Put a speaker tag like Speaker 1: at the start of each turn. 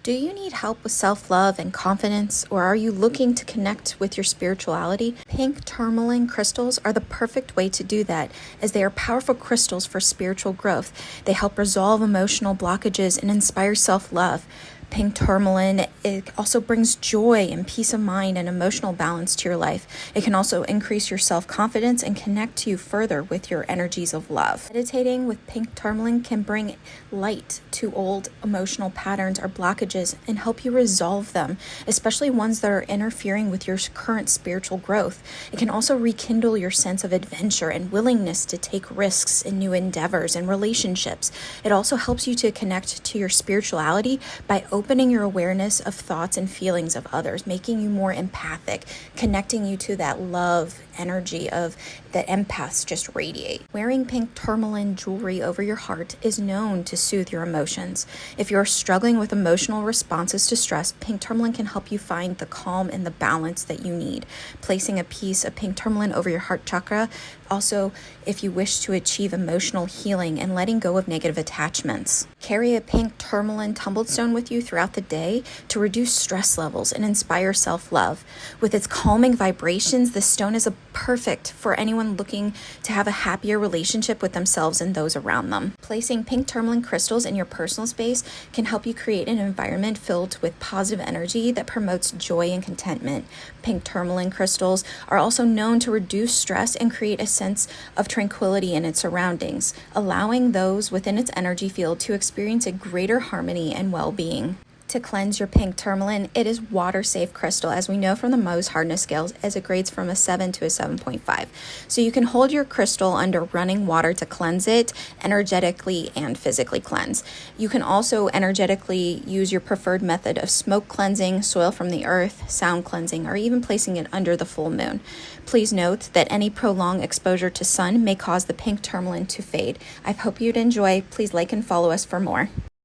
Speaker 1: Do you need help with self-love and confidence, or are you looking to connect with your spirituality? Pink tourmaline crystals are the perfect way to do that, as they are powerful crystals for spiritual growth. They help resolve emotional blockages and inspire self-love. Pink tourmaline, it also brings joy and peace of mind and emotional balance to your life. It can also increase your self-confidence and connect you further with your energies of love. Meditating with pink tourmaline can bring light to old emotional patterns or blockages and help you resolve them, especially ones that are interfering with your current spiritual growth. It can also rekindle your sense of adventure and willingness to take risks in new endeavors and relationships. It also helps you to connect to your spirituality by opening your awareness of thoughts and feelings of others, making you more empathic, connecting you to that love energy of that empaths just radiate. Wearing pink tourmaline jewelry over your heart is known to soothe your emotions. If you're struggling with emotional responses to stress, pink tourmaline can help you find the calm and the balance that you need. Placing a piece of pink tourmaline over your heart chakra, also if you wish to achieve emotional healing and letting go of negative attachments. Carry a pink tourmaline tumbled stone with you throughout the day to reduce stress levels and inspire self-love. With its calming vibrations, the stone is perfect for anyone looking to have a happier relationship with themselves and those around them. Placing pink tourmaline crystals in your personal space can help you create an environment filled with positive energy that promotes joy and contentment. Pink tourmaline crystals are also known to reduce stress and create a sense of tranquility in its surroundings, allowing those within its energy field to experience a greater harmony and well-being. To cleanse your pink tourmaline, it is water-safe crystal, as we know from the Mohs hardness scales, as it grades from a 7 to a 7.5. So you can hold your crystal under running water to cleanse it, energetically and physically cleanse. You can also energetically use your preferred method of smoke cleansing, soil from the earth, sound cleansing, or even placing it under the full moon. Please note that any prolonged exposure to sun may cause the pink tourmaline to fade. I hope you'd enjoy. Please like and follow us for more.